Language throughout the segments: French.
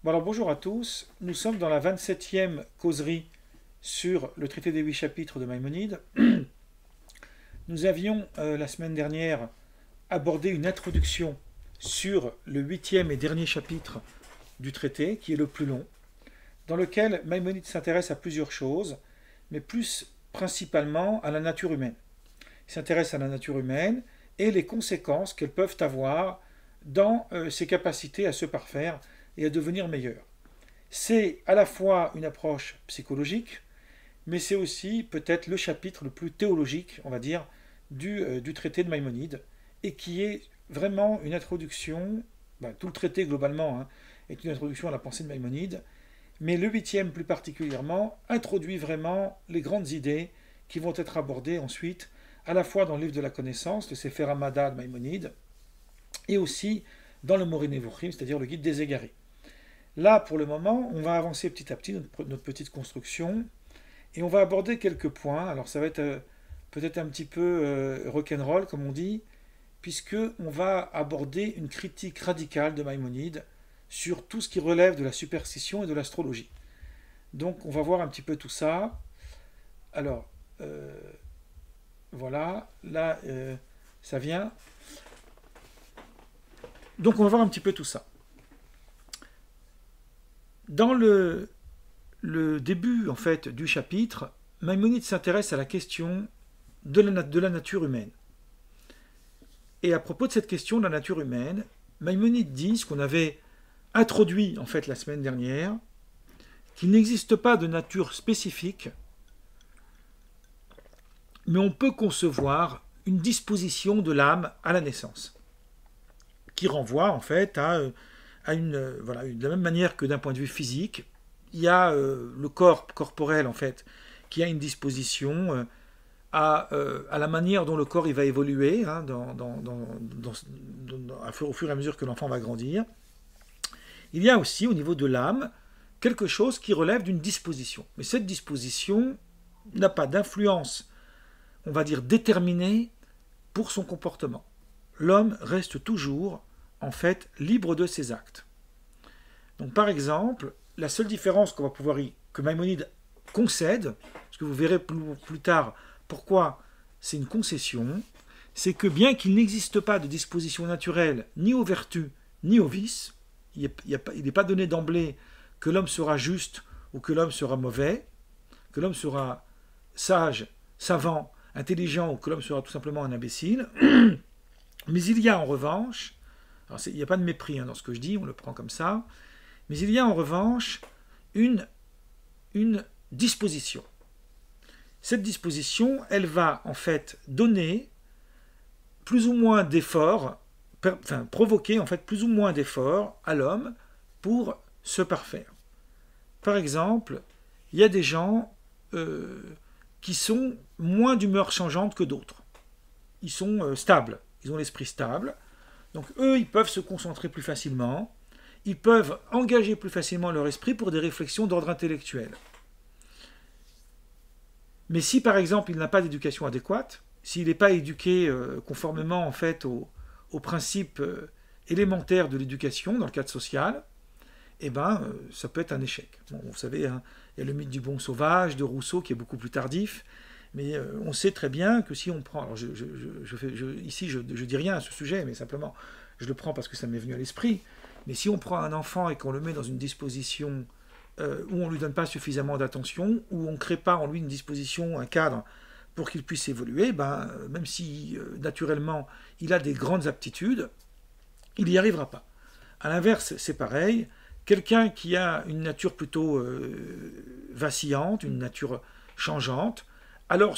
Bon alors bonjour à tous, nous sommes dans la 27e causerie sur le traité des 8 chapitres de Maïmonide. Nous avions la semaine dernière abordé une introduction sur le 8e et dernier chapitre du traité, qui est le plus long, dans lequel Maïmonide s'intéresse à plusieurs choses, mais plus principalement à la nature humaine. Il s'intéresse à la nature humaine et les conséquences qu'elles peuvent avoir dans ses capacités à se parfaire et à devenir meilleur. C'est à la fois une approche psychologique, mais c'est aussi peut-être le chapitre le plus théologique, on va dire, du traité de Maïmonide, et qui est vraiment une introduction, tout le traité globalement est une introduction à la pensée de Maïmonide, mais le 8e plus particulièrement introduit vraiment les grandes idées qui vont être abordées ensuite, à la fois dans le livre de la connaissance, le Sefer Hamada de Maïmonide, et aussi dans le Moreh Nevuchim, c'est-à-dire le guide des égarés. Là, pour le moment, on va avancer petit à petit notre petite construction et on va aborder quelques points. Alors, ça va être peut-être un petit peu rock'n'roll, comme on dit, puisque on va aborder une critique radicale de Maïmonide sur tout ce qui relève de la superstition et de l'astrologie. Donc, on va voir un petit peu tout ça. Alors, voilà, là, ça vient. Donc, on va voir un petit peu tout ça. Dans le début en fait du chapitre, Maïmonide s'intéresse à la question de la nature humaine. Et à propos de cette question de la nature humaine, Maïmonide dit ce qu'on avait introduit en fait la semaine dernière, qu'il n'existe pas de nature spécifique, mais on peut concevoir une disposition de l'âme à la naissance, qui renvoie en fait à de la même manière que d'un point de vue physique, il y a le corps corporel en fait qui a une disposition à la manière dont le corps il va évoluer au fur et à mesure que l'enfant va grandir. Il y a aussi au niveau de l'âme quelque chose qui relève d'une disposition. Mais cette disposition n'a pas d'influence, on va dire, déterminée pour son comportement. L'homme reste toujours en fait libre de ses actes. Donc par exemple, la seule différence que Maïmonide concède, parce que vous verrez plus tard pourquoi c'est une concession, c'est que bien qu'il n'existe pas de disposition naturelle ni aux vertus ni aux vices, il n'est pas donné d'emblée que l'homme sera juste ou que l'homme sera mauvais, que l'homme sera sage, savant, intelligent ou que l'homme sera tout simplement un imbécile, mais il y a en revanche, il n'y a pas de mépris dans ce que je dis, on le prend comme ça, mais il y a en revanche une disposition. Cette disposition, elle va en fait donner plus ou moins d'efforts, provoquer en fait plus ou moins d'efforts à l'homme pour se parfaire. Par exemple, il y a des gens qui sont moins d'humeur changeante que d'autres. Ils sont stables, ils ont l'esprit stable, donc eux, ils peuvent se concentrer plus facilement, ils peuvent engager plus facilement leur esprit pour des réflexions d'ordre intellectuel. Mais si par exemple il n'a pas d'éducation adéquate, s'il n'est pas éduqué conformément en fait aux principes élémentaires de l'éducation dans le cadre social, ça peut être un échec. Bon, vous savez, il y a le mythe du bon sauvage de Rousseau qui est beaucoup plus tardif, mais on sait très bien que si on prend, alors ici je dis rien à ce sujet, mais simplement je le prends parce que ça m'est venu à l'esprit. Mais si on prend un enfant et qu'on le met dans une disposition où on ne lui donne pas suffisamment d'attention, où on ne crée pas en lui une disposition, un cadre pour qu'il puisse évoluer, même si naturellement il a des grandes aptitudes, il n'y arrivera pas. A l'inverse, c'est pareil. Quelqu'un qui a une nature plutôt vacillante, une nature changeante, alors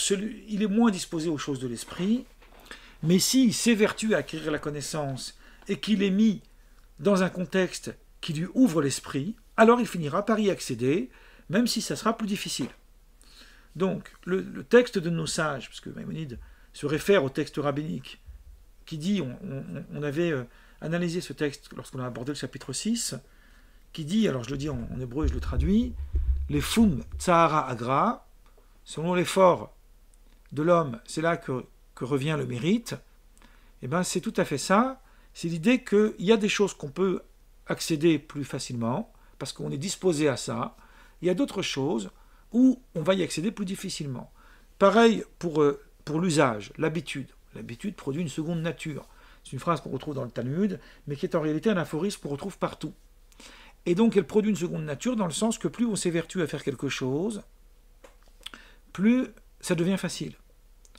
il est moins disposé aux choses de l'esprit, mais s'il s'évertue à acquérir la connaissance et qu'il est mis dans un contexte qui lui ouvre l'esprit, alors il finira par y accéder, même si ça sera plus difficile. Donc, le texte de nos sages, parce que Maïmonide se réfère au texte rabbinique, qui dit, on avait analysé ce texte lorsqu'on a abordé le chapitre 6, qui dit, alors je le dis en hébreu et je le traduis, les fum tsahara agra, selon l'effort de l'homme, c'est là que revient le mérite, c'est tout à fait ça. C'est l'idée qu'il y a des choses qu'on peut accéder plus facilement, parce qu'on est disposé à ça. Il y a d'autres choses où on va y accéder plus difficilement. Pareil pour l'usage, l'habitude. L'habitude produit une seconde nature. C'est une phrase qu'on retrouve dans le Talmud, mais qui est en réalité un aphorisme qu'on retrouve partout. Et donc elle produit une seconde nature dans le sens que plus on s'évertue à faire quelque chose, plus ça devient facile.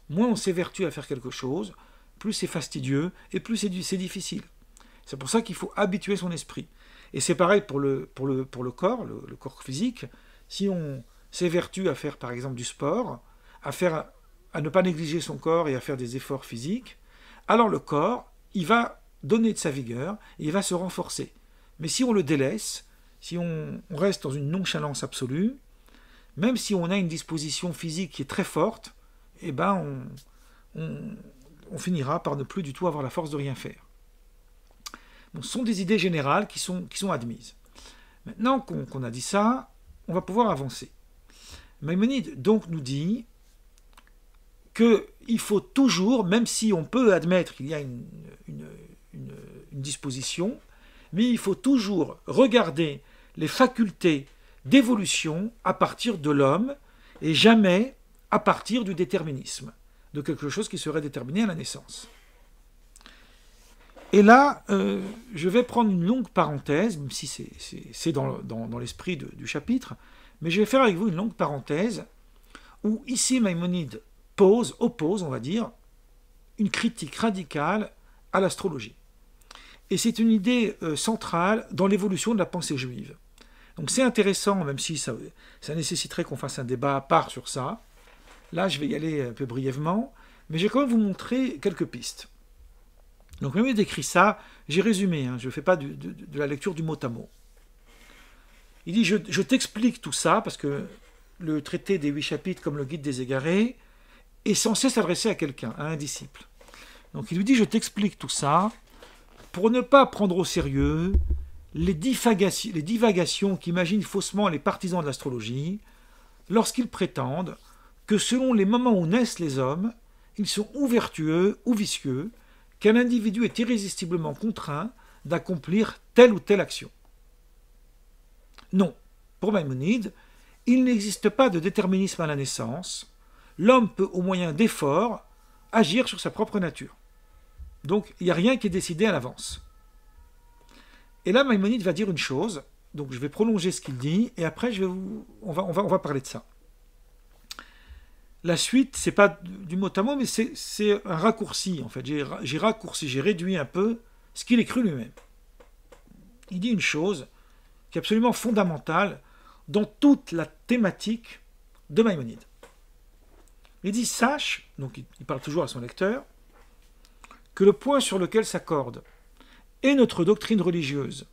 Moins on s'évertue à faire quelque chose, plus c'est fastidieux et plus c'est difficile. C'est pour ça qu'il faut habituer son esprit. Et c'est pareil pour le corps, le corps physique. Si on s'évertue à faire par exemple du sport, à ne pas négliger son corps et à faire des efforts physiques, alors le corps, il va donner de sa vigueur et il va se renforcer. Mais si on le délaisse, si on reste dans une nonchalance absolue, même si on a une disposition physique qui est très forte, eh ben on finira par ne plus du tout avoir la force de rien faire. Bon, ce sont des idées générales qui sont admises. Maintenant qu'on a dit ça, on va pouvoir avancer. Maïmonide donc nous dit qu'il faut toujours, même si on peut admettre qu'il y a une disposition, mais il faut toujours regarder les facultés d'évolution à partir de l'homme et jamais à partir du déterminisme, de quelque chose qui serait déterminé à la naissance. Et là, je vais prendre une longue parenthèse, même si c'est dans l'esprit du chapitre, mais je vais faire avec vous une longue parenthèse où ici Maïmonide oppose, on va dire, une critique radicale à l'astrologie. Et c'est une idée centrale dans l'évolution de la pensée juive. Donc c'est intéressant, même si ça nécessiterait qu'on fasse un débat à part sur ça. Là, je vais y aller un peu brièvement, mais je vais quand même vous montrer quelques pistes. Donc même décrit ça, j'ai résumé, je ne fais pas de la lecture du mot à mot. Il dit, je t'explique tout ça, parce que le traité des 8 chapitres, comme le guide des égarés, est censé s'adresser à quelqu'un, à un disciple. Donc il lui dit, je t'explique tout ça, pour ne pas prendre au sérieux les divagations qu'imaginent faussement les partisans de l'astrologie, lorsqu'ils prétendent que selon les moments où naissent les hommes, ils sont ou vertueux ou vicieux, qu'un individu est irrésistiblement contraint d'accomplir telle ou telle action. Non, pour Maïmonide, il n'existe pas de déterminisme à la naissance. L'homme peut, au moyen d'efforts, agir sur sa propre nature. Donc, il n'y a rien qui est décidé à l'avance. Et là, Maïmonide va dire une chose, donc je vais prolonger ce qu'il dit, et après, on va parler de ça. La suite, c'est pas du mot à mot, mais c'est un raccourci, en fait. J'ai réduit un peu ce qu'il écrit lui-même. Il dit une chose qui est absolument fondamentale dans toute la thématique de Maïmonide. Il dit, sache, donc il parle toujours à son lecteur, que le point sur lequel s'accorde et notre doctrine religieuse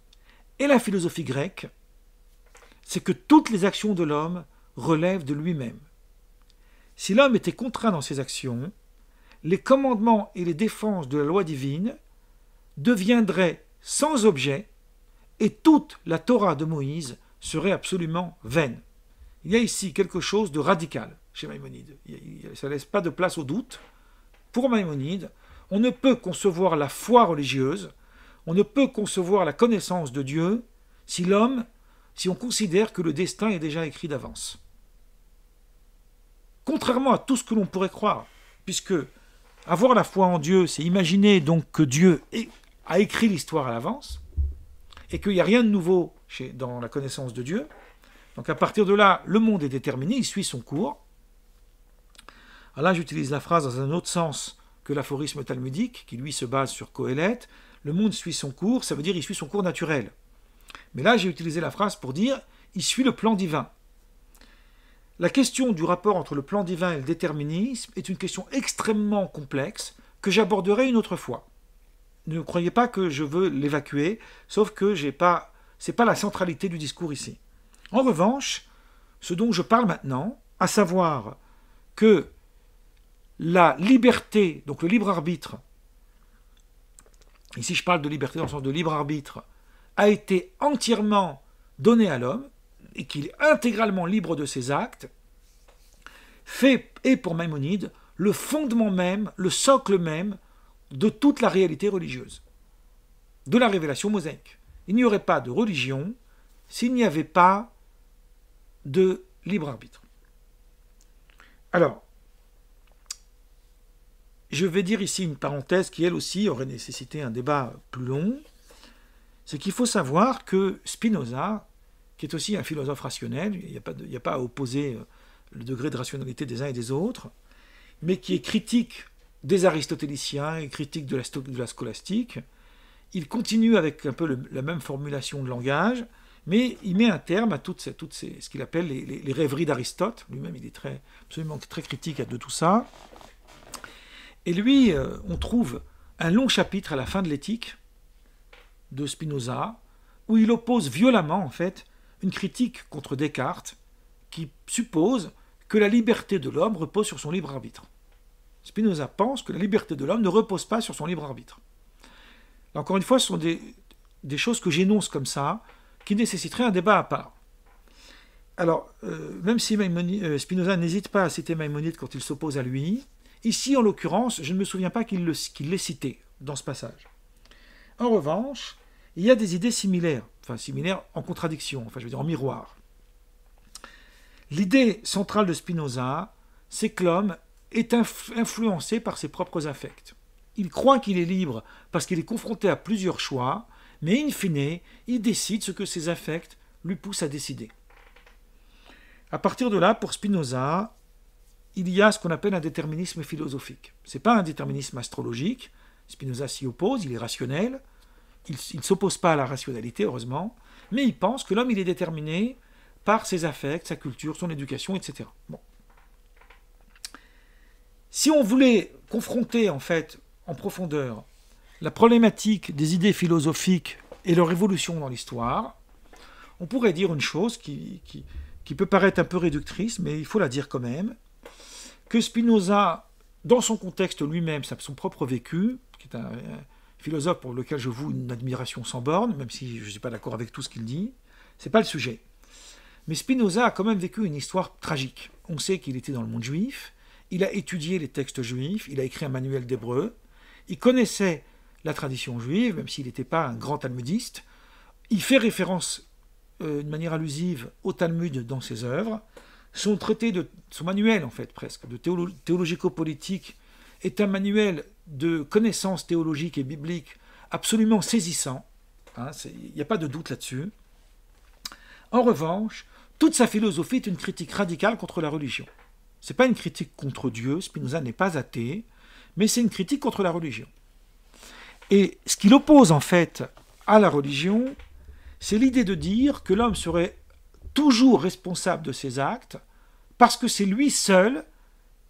et la philosophie grecque, c'est que toutes les actions de l'homme relèvent de lui-même. Si l'homme était contraint dans ses actions, les commandements et les défenses de la loi divine deviendraient sans objet et toute la Torah de Moïse serait absolument vaine. Il y a ici quelque chose de radical chez Maïmonide. Ça ne laisse pas de place au doute. Pour Maïmonide, on ne peut concevoir la foi religieuse, on ne peut concevoir la connaissance de Dieu si on considère que le destin est déjà écrit d'avance. Contrairement à tout ce que l'on pourrait croire, puisque avoir la foi en Dieu, c'est imaginer donc que Dieu a écrit l'histoire à l'avance, et qu'il n'y a rien de nouveau dans la connaissance de Dieu. Donc à partir de là, le monde est déterminé, il suit son cours. Alors là, j'utilise la phrase dans un autre sens que l'aphorisme talmudique, qui lui se base sur Qoéleth. Le monde suit son cours, ça veut dire il suit son cours naturel. Mais là, j'ai utilisé la phrase pour dire il suit le plan divin. La question du rapport entre le plan divin et le déterminisme est une question extrêmement complexe que j'aborderai une autre fois. Ne croyez pas que je veux l'évacuer, sauf que ce n'est pas la centralité du discours ici. En revanche, ce dont je parle maintenant, à savoir que la liberté, donc le libre arbitre, ici je parle de liberté dans le sens de libre arbitre, a été entièrement donné à l'homme, et qu'il est intégralement libre de ses actes, est pour Maïmonide le fondement même, le socle même de toute la réalité religieuse, de la révélation mosaïque. Il n'y aurait pas de religion s'il n'y avait pas de libre arbitre. Alors, je vais dire ici une parenthèse qui, elle aussi, aurait nécessité un débat plus long. C'est qu'il faut savoir que Spinoza, qui est aussi un philosophe rationnel, il n'y a pas à opposer le degré de rationalité des uns et des autres, mais qui est critique des aristotéliciens et critique de la scolastique, il continue avec un peu la même formulation de langage, mais il met un terme à ce qu'il appelle les rêveries d'Aristote. Lui-même, il est absolument très critique de tout ça. Et lui, on trouve un long chapitre à la fin de l'éthique de Spinoza, où il oppose violemment, en fait, une critique contre Descartes, qui suppose que la liberté de l'homme repose sur son libre arbitre. Spinoza pense que la liberté de l'homme ne repose pas sur son libre arbitre. Là, encore une fois, ce sont des choses que j'énonce comme ça, qui nécessiteraient un débat à part. Alors, même si Spinoza n'hésite pas à citer Maïmonide quand il s'oppose à lui, ici, en l'occurrence, je ne me souviens pas qu'il l'ait cité dans ce passage. En revanche, il y a des idées similaires en contradiction, je veux dire en miroir. L'idée centrale de Spinoza, c'est que l'homme est influencé par ses propres affects. Il croit qu'il est libre parce qu'il est confronté à plusieurs choix, mais in fine, il décide ce que ses affects lui poussent à décider. À partir de là, pour Spinoza, il y a ce qu'on appelle un déterminisme philosophique. Ce n'est pas un déterminisme astrologique. Spinoza s'y oppose, il est rationnel. Il ne s'oppose pas à la rationalité, heureusement, mais il pense que l'homme il est déterminé par ses affects, sa culture, son éducation, etc. Bon. Si on voulait confronter en fait en profondeur la problématique des idées philosophiques et leur évolution dans l'histoire, on pourrait dire une chose qui peut paraître un peu réductrice, mais il faut la dire quand même, que Spinoza, dans son contexte lui-même, son propre vécu, qui est un philosophe pour lequel je voue une admiration sans borne, même si je ne suis pas d'accord avec tout ce qu'il dit, ce n'est pas le sujet. Mais Spinoza a quand même vécu une histoire tragique. On sait qu'il était dans le monde juif, il a étudié les textes juifs, il a écrit un manuel d'hébreu, il connaissait la tradition juive, même s'il n'était pas un grand talmudiste, il fait référence de manière allusive au Talmud dans ses œuvres, son manuel en fait presque, de théologico-politique est un manuel de connaissances théologiques et bibliques absolument saisissant, il n'y a pas de doute là-dessus. En revanche, toute sa philosophie est une critique radicale contre la religion. Ce n'est pas une critique contre Dieu, Spinoza n'est pas athée, mais c'est une critique contre la religion. Et ce qu'il oppose en fait à la religion, c'est l'idée de dire que l'homme serait toujours responsable de ses actes parce que c'est lui seul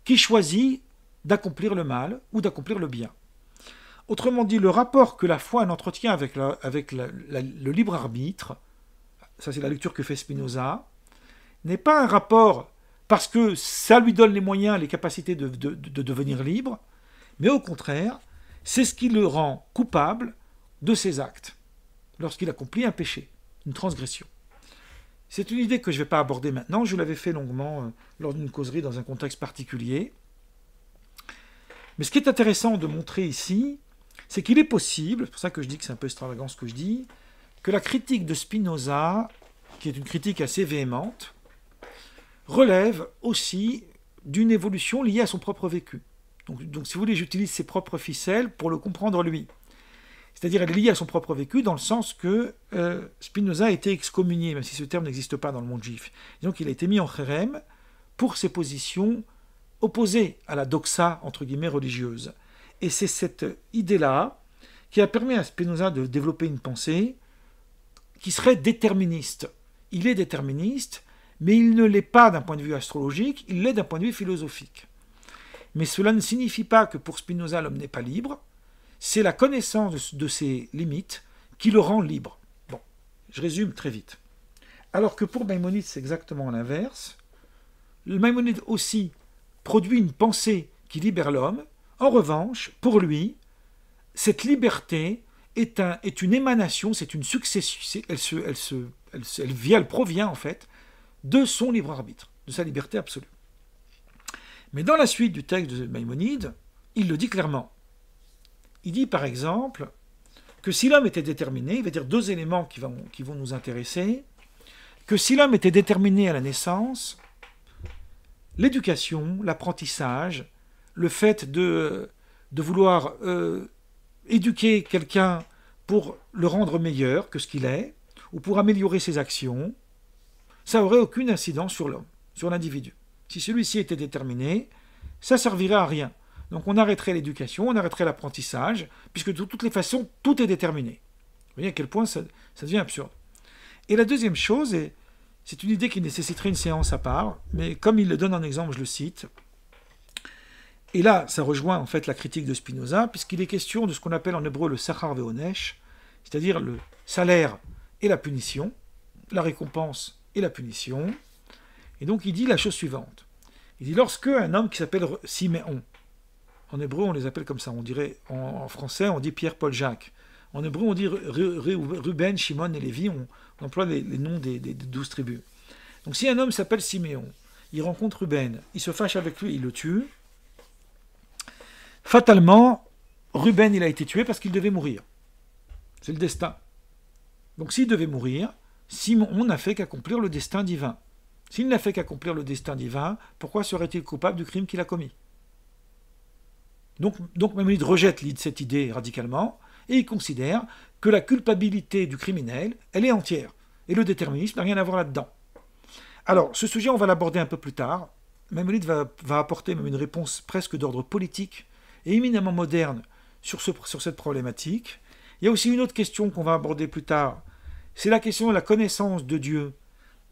qui choisit d'accomplir le mal ou d'accomplir le bien. Autrement dit, le rapport que la foi entretient avec le libre arbitre, ça c'est la lecture que fait Spinoza, n'est pas un rapport parce que ça lui donne les moyens, les capacités de devenir libre, mais au contraire, c'est ce qui le rend coupable de ses actes, lorsqu'il accomplit un péché, une transgression. C'est une idée que je ne vais pas aborder maintenant, je l'avais fait longuement lors d'une causerie dans un contexte particulier. Mais ce qui est intéressant de montrer ici, c'est qu'il est possible, c'est pour ça que je dis que c'est un peu extravagant ce que je dis, que la critique de Spinoza, qui est une critique assez véhémente, relève aussi d'une évolution liée à son propre vécu. Donc si vous voulez, j'utilise ses propres ficelles pour le comprendre lui. C'est-à-dire elle est liée à son propre vécu dans le sens que Spinoza a été excommunié, même si ce terme n'existe pas dans le monde juif. Donc il a été mis en chérem pour ses positions opposées à la doxa, entre guillemets, religieuse. Et c'est cette idée-là qui a permis à Spinoza de développer une pensée qui serait déterministe. Il est déterministe, mais il ne l'est pas d'un point de vue astrologique, il l'est d'un point de vue philosophique. Mais cela ne signifie pas que pour Spinoza, l'homme n'est pas libre. C'est la connaissance de ses limites qui le rend libre. Bon, je résume très vite. Alors que pour Maïmonide, c'est exactement l'inverse. Le Maïmonide aussi produit une pensée qui libère l'homme. En revanche, pour lui, cette liberté est une émanation, c'est une succession, elle provient en fait de son libre arbitre, de sa liberté absolue. Mais dans la suite du texte de Maïmonide, il le dit clairement. Il dit par exemple que si l'homme était déterminé, il va dire deux éléments qui vont nous intéresser. que si l'homme était déterminé à la naissance, l'éducation, l'apprentissage, le fait de vouloir éduquer quelqu'un pour le rendre meilleur que ce qu'il est, ou pour améliorer ses actions, ça n'aurait aucune incidence sur l'homme, sur l'individu. Si celui-ci était déterminé, ça servirait à rien. Donc on arrêterait l'éducation, on arrêterait l'apprentissage, puisque de toutes les façons, tout est déterminé. Vous voyez à quel point ça devient absurde. Et la deuxième chose, et c'est une idée qui nécessiterait une séance à part, mais comme il le donne en exemple, je le cite. Et là, ça rejoint en fait la critique de Spinoza, puisqu'il est question de ce qu'on appelle en hébreu le sachar ve'onesh, c'est-à-dire le salaire et la punition, la récompense et la punition. Et donc il dit la chose suivante. Il dit lorsque un homme qui s'appelle Siméon, en hébreu on les appelle comme ça, on dirait en français on dit Pierre, Paul, Jacques. En hébreu on dit Ruben, Shimon et Lévi, on emploie les noms des 12 tribus. Donc si un homme s'appelle Siméon, il rencontre Ruben, il se fâche avec lui, il le tue, fatalement, Ruben il a été tué parce qu'il devait mourir. C'est le destin. Donc s'il devait mourir, Simon n'a fait qu'accomplir le destin divin. S'il n'a fait qu'accomplir le destin divin, pourquoi serait-il coupable du crime qu'il a commis? Donc Maïmonide rejette cette idée radicalement, et il considère que la culpabilité du criminel, elle est entière, et le déterminisme n'a rien à voir là-dedans. Alors, ce sujet, on va l'aborder un peu plus tard. Maïmonide va apporter même une réponse presque d'ordre politique et éminemment moderne sur cette problématique. Il y a aussi une autre question qu'on va aborder plus tard, c'est la question de la connaissance de Dieu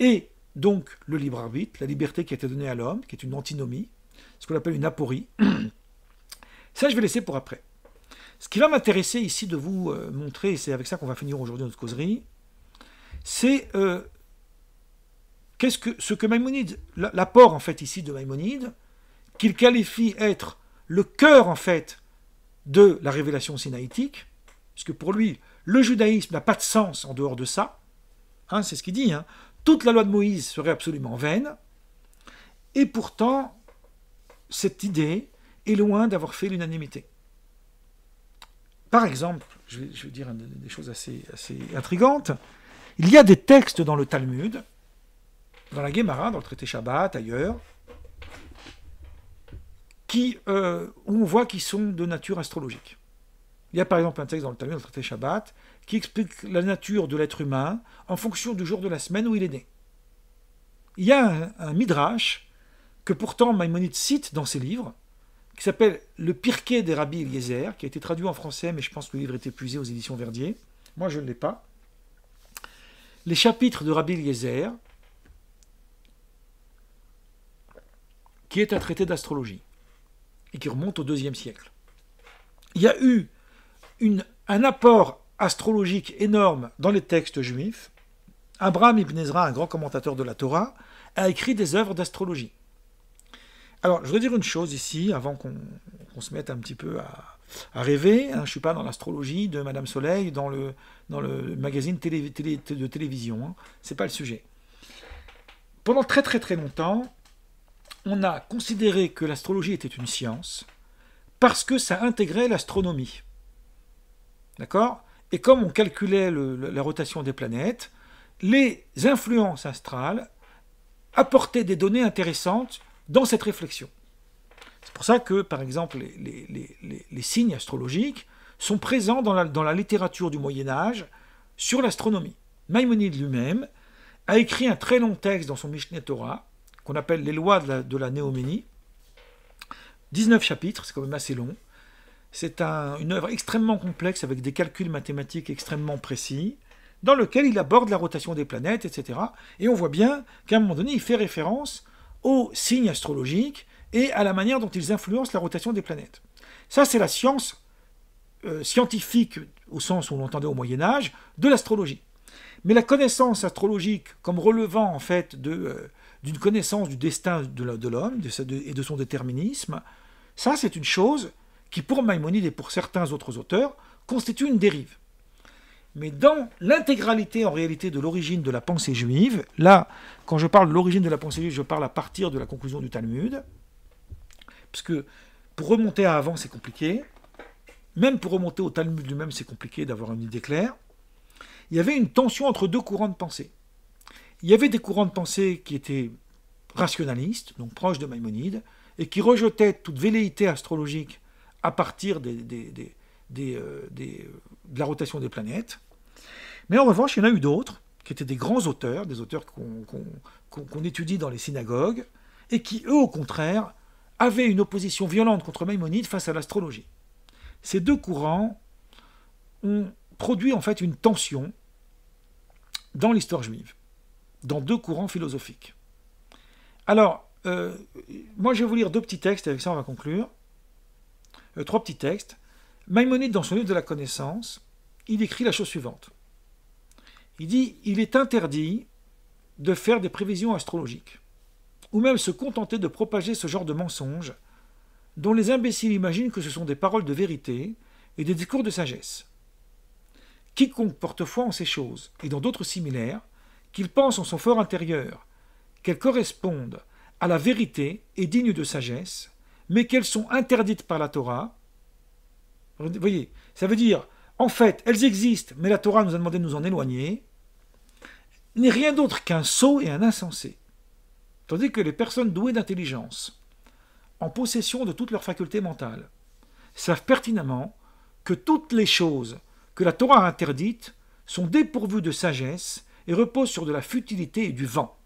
et donc le libre arbitre, la liberté qui a été donnée à l'homme, qui est une antinomie, ce qu'on appelle une aporie. Ça, je vais laisser pour après. Ce qui va m'intéresser ici de vous montrer, et c'est avec ça qu'on va finir aujourd'hui notre causerie, c'est ce que Maïmonide, l'apport en fait ici de Maïmonide, qu'il qualifie être le cœur en fait de la révélation sinaïtique, puisque pour lui, le judaïsme n'a pas de sens en dehors de ça, hein, c'est ce qu'il dit, hein. Toute la loi de Moïse serait absolument vaine, et pourtant, cette idée est loin d'avoir fait l'unanimité. Par exemple, je vais dire des choses assez intrigantes, il y a des textes dans le Talmud, dans la Guémara, dans le traité Shabbat, ailleurs, où on voit qu'ils sont de nature astrologique. Il y a par exemple un texte dans le Talmud, dans le traité Shabbat, qui explique la nature de l'être humain en fonction du jour de la semaine où il est né. Il y a un midrash que pourtant Maïmonide cite dans ses livres, qui s'appelle Le Pirkei des Rabbi Eliezer, qui a été traduit en français, mais je pense que le livre est épuisé aux éditions Verdier. Moi, je ne l'ai pas. Les chapitres de Rabbi Eliezer, qui est un traité d'astrologie, et qui remonte au IIe siècle. Il y a eu un apport astrologique énorme dans les textes juifs. Abraham ibn Ezra, un grand commentateur de la Torah, a écrit des œuvres d'astrologie. Alors, je voudrais dire une chose ici, avant qu'on se mette un petit peu à rêver. Hein, je ne suis pas dans l'astrologie de Madame Soleil, dans le magazine de télévision. Hein, ce n'est pas le sujet. Pendant très très très longtemps, on a considéré que l'astrologie était une science parce que ça intégrait l'astronomie. D'accord? Et comme on calculait la rotation des planètes, les influences astrales apportaient des données intéressantes dans cette réflexion. C'est pour ça que, par exemple, les signes astrologiques sont présents dans la littérature du Moyen-Âge sur l'astronomie. Maïmonide lui-même a écrit un très long texte dans son Mishneh Torah, qu'on appelle les lois de la néoménie, 19 chapitres, c'est quand même assez long. C'est une œuvre extrêmement complexe avec des calculs mathématiques extrêmement précis, dans lequel il aborde la rotation des planètes, etc. Et on voit bien qu'à un moment donné, il fait référence aux signes astrologiques et à la manière dont ils influencent la rotation des planètes. Ça, c'est la science scientifique, au sens où on l'entendait au Moyen-Âge, de l'astrologie. Mais la connaissance astrologique, comme relevant en fait d'une connaissance du destin de l'homme et de son déterminisme, ça, c'est une chose qui, pour Maïmonide et pour certains autres auteurs, constitue une dérive. Mais dans l'intégralité, en réalité, de l'origine de la pensée juive, là, quand je parle de l'origine de la pensée juive, je parle à partir de la conclusion du Talmud, parce que pour remonter à avant, c'est compliqué. Même pour remonter au Talmud lui-même, c'est compliqué d'avoir une idée claire. Il y avait une tension entre deux courants de pensée. il y avait des courants de pensée qui étaient rationalistes, donc proches de Maïmonide, et qui rejetaient toute velléité astrologique à partir de la rotation des planètes. Mais en revanche, il y en a eu d'autres, qui étaient des grands auteurs, des auteurs qu'on étudie dans les synagogues, et qui, eux, au contraire, avaient une opposition violente contre Maïmonide face à l'astrologie. Ces deux courants ont produit en fait une tension dans l'histoire juive, dans deux courants philosophiques. Alors, moi je vais vous lire deux petits textes, avec ça on va conclure. Trois petits textes. Maïmonide, dans son livre de la connaissance, il écrit la chose suivante. Il dit « Il est interdit de faire des prévisions astrologiques, ou même se contenter de propager ce genre de mensonges dont les imbéciles imaginent que ce sont des paroles de vérité et des discours de sagesse. Quiconque porte foi en ces choses, et dans d'autres similaires, qu'il pense en son fort intérieur, qu'elles correspondent à la vérité et dignes de sagesse, mais qu'elles sont interdites par la Torah. » Vous voyez, ça veut dire, en fait, elles existent, mais la Torah nous a demandé de nous en éloigner, n'est rien d'autre qu'un sot et un insensé. Tandis que les personnes douées d'intelligence, en possession de toutes leurs facultés mentales, savent pertinemment que toutes les choses que la Torah a interdites sont dépourvues de sagesse et reposent sur de la futilité et du vent.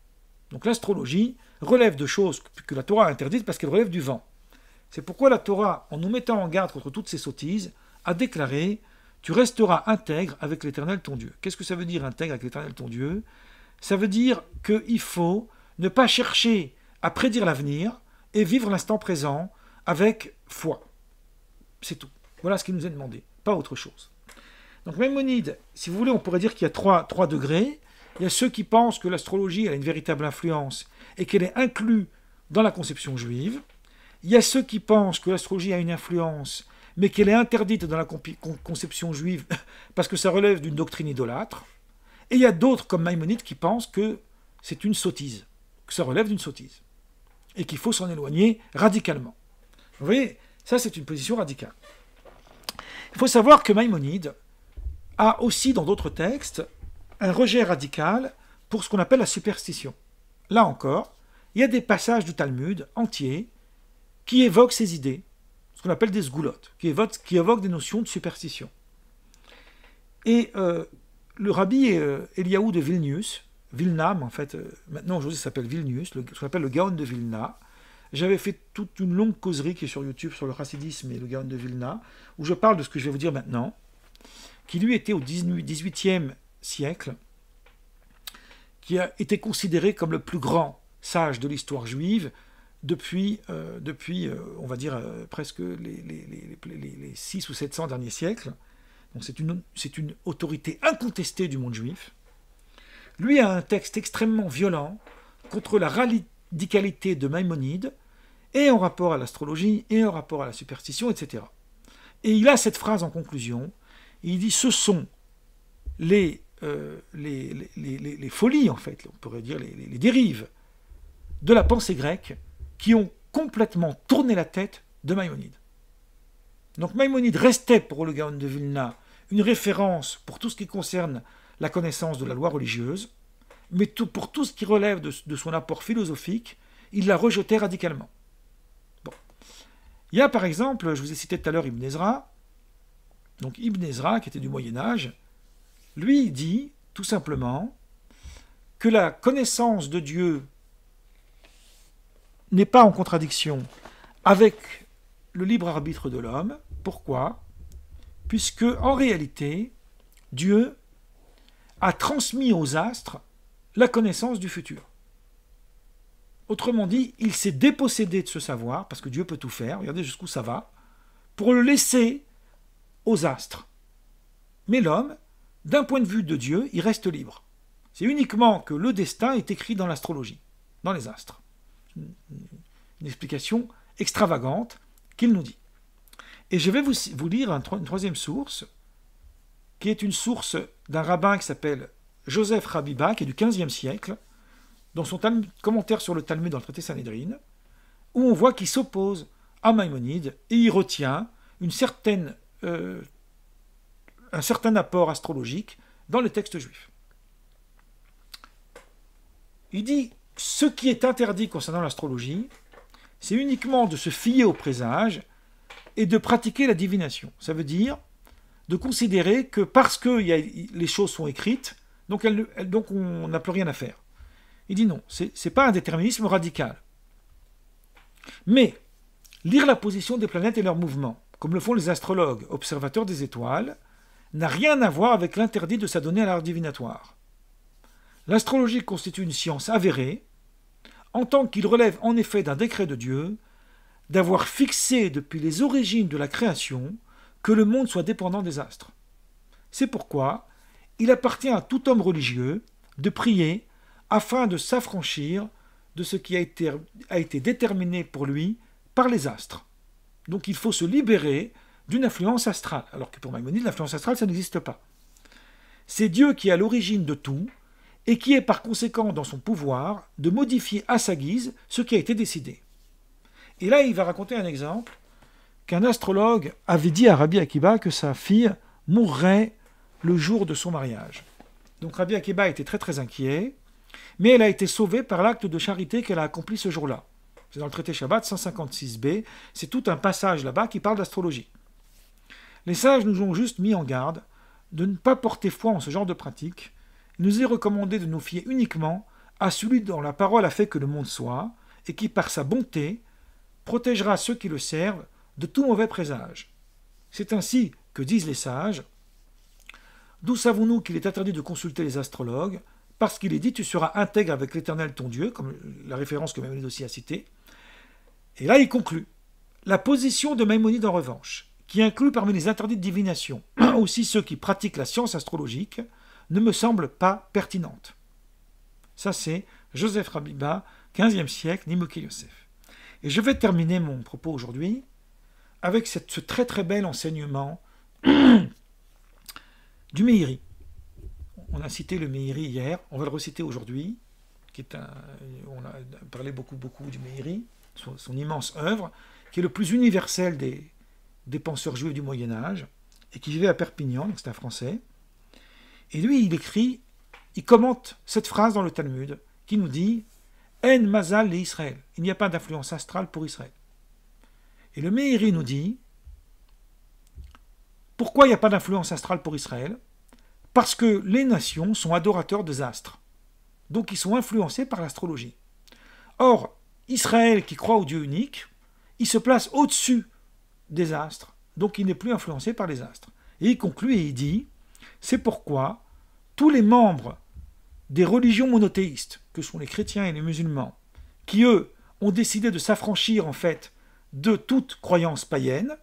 Donc l'astrologie relève de choses que la Torah a interdites parce qu'elle relève du vent. C'est pourquoi la Torah, en nous mettant en garde contre toutes ces sottises, a déclaré « Tu resteras intègre avec l'Éternel ton Dieu ». Qu'est-ce que ça veut dire intègre avec l'Éternel ton Dieu? Ça veut dire qu'il faut ne pas chercher à prédire l'avenir et vivre l'instant présent avec foi. C'est tout. Voilà ce qui nous est demandé, pas autre chose. Donc Maïmonide, si vous voulez, on pourrait dire qu'il y a trois degrés. Il y a ceux qui pensent que l'astrologie a une véritable influence et qu'elle est inclue dans la conception juive. Il y a ceux qui pensent que l'astrologie a une influence, mais qu'elle est interdite dans la conception juive parce que ça relève d'une doctrine idolâtre. Et il y a d'autres, comme Maïmonide, qui pensent que c'est une sottise, que ça relève d'une sottise, et qu'il faut s'en éloigner radicalement. Vous voyez, ça c'est une position radicale. Il faut savoir que Maïmonide a aussi, dans d'autres textes, un rejet radical pour ce qu'on appelle la superstition. Là encore, il y a des passages du Talmud entiers qui évoquent ces idées, ce qu'on appelle des sgoulottes, qui évoquent des notions de superstition. Et le rabbi Eliaou de Vilna, en fait, maintenant aujourd'hui ça s'appelle Vilnius, ce qu'on appelle le Gaon de Vilna. J'avais fait toute une longue causerie qui est sur YouTube sur le chassidisme et le Gaon de Vilna, où je parle de ce que je vais vous dire maintenant, qui lui était au XVIIIe siècle, qui a été considéré comme le plus grand sage de l'histoire juive depuis on va dire, presque les 600 ou 700 derniers siècles. Donc c'est une autorité incontestée du monde juif. Lui a un texte extrêmement violent contre la radicalité de Maïmonide, et en rapport à l'astrologie, et en rapport à la superstition, etc. Et il a cette phrase en conclusion, il dit « Ce sont les folies, en fait, on pourrait dire les dérives de la pensée grecque qui ont complètement tourné la tête de Maïmonide. » Donc Maïmonide restait pour le Gaon de Vilna une référence pour tout ce qui concerne la connaissance de la loi religieuse, mais pour tout ce qui relève de son apport philosophique, il la rejetait radicalement. Bon. Il y a par exemple, je vous ai cité tout à l'heure Ibn Ezra, donc Ibn Ezra, qui était du Moyen-Âge, lui dit tout simplement que la connaissance de Dieu n'est pas en contradiction avec le libre arbitre de l'homme. Pourquoi? Puisque, en réalité, Dieu a transmis aux astres la connaissance du futur. Autrement dit, il s'est dépossédé de ce savoir, parce que Dieu peut tout faire, regardez jusqu'où ça va, pour le laisser aux astres. Mais l'homme, d'un point de vue de Dieu, il reste libre. C'est uniquement que le destin est écrit dans l'astrologie, dans les astres. Une explication extravagante qu'il nous dit. Et je vais vous lire une troisième source, qui est une source d'un rabbin qui s'appelle Joseph Rabiba, qui est du XVe siècle, dans son commentaire sur le Talmud dans le traité Sanhédrin, où on voit qu'il s'oppose à Maïmonide et il retient un certain apport astrologique dans les textes juifs. Il dit, ce qui est interdit concernant l'astrologie, c'est uniquement de se fier aux présages et de pratiquer la divination. Ça veut dire de considérer que parce que les choses sont écrites, donc on n'a plus rien à faire. Il dit non, ce n'est pas un déterminisme radical. Mais lire la position des planètes et leurs mouvements, comme le font les astrologues, observateurs des étoiles, n'a rien à voir avec l'interdit de s'adonner à l'art divinatoire. L'astrologie constitue une science avérée, en tant qu'il relève en effet d'un décret de Dieu, d'avoir fixé depuis les origines de la création que le monde soit dépendant des astres. C'est pourquoi il appartient à tout homme religieux de prier afin de s'affranchir de ce qui a été déterminé pour lui par les astres. Donc il faut se libérer d'une influence astrale, alors que pour Maïmonide, l'influence astrale, ça n'existe pas. C'est Dieu qui est à l'origine de tout, et qui est par conséquent dans son pouvoir de modifier à sa guise ce qui a été décidé. Et là, il va raconter un exemple qu'un astrologue avait dit à Rabbi Akiba que sa fille mourrait le jour de son mariage. Donc Rabbi Akiba était très très inquiet, mais elle a été sauvée par l'acte de charité qu'elle a accompli ce jour-là. C'est dans le traité Shabbat 156b, c'est tout un passage là-bas qui parle d'astrologie. Les sages nous ont juste mis en garde de ne pas porter foi en ce genre de pratique. Il nous est recommandé de nous fier uniquement à celui dont la parole a fait que le monde soit, et qui par sa bonté protégera ceux qui le servent de tout mauvais présage. C'est ainsi que disent les sages. D'où savons-nous qu'il est interdit de consulter les astrologues? Parce qu'il est dit, tu seras intègre avec l'Éternel ton Dieu, comme la référence que Maïmonide aussi a citée. Et là, il conclut. La position de Maïmonide, en revanche, qui inclut parmi les interdits de divination aussi ceux qui pratiquent la science astrologique, ne me semble pas pertinente. Ça, c'est Joseph Rabiba, 15e siècle, Nimouké Yosef. Et je vais terminer mon propos aujourd'hui avec ce très très bel enseignement du Meiri. On a cité le Meiri hier, on va le reciter aujourd'hui, on a parlé beaucoup du Meiri, son immense œuvre, qui est le plus universel des penseurs juifs du Moyen-Âge, et qui vivait à Perpignan, donc c'est un Français. Et lui, il commente cette phrase dans le Talmud, qui nous dit « En mazal les Israël ». Il n'y a pas d'influence astrale pour Israël. Et le Meiri nous dit « Pourquoi il n'y a pas d'influence astrale pour Israël ? Parce que les nations sont adorateurs des astres. Donc ils sont influencés par l'astrologie. Or, Israël, qui croit au Dieu unique, il se place au-dessus des astres, donc il n'est plus influencé par les astres. Et il conclut et il dit, c'est pourquoi tous les membres des religions monothéistes, que sont les chrétiens et les musulmans, qui eux ont décidé de s'affranchir en fait de toute croyance païenne,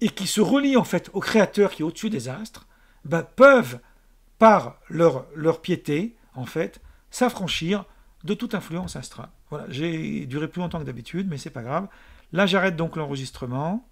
et qui se relient en fait au Créateur qui est au-dessus des astres, peuvent, par leur piété, en fait, s'affranchir de toute influence astrale. Voilà, j'ai duré plus longtemps que d'habitude, mais c'est pas grave. Là, j'arrête donc l'enregistrement.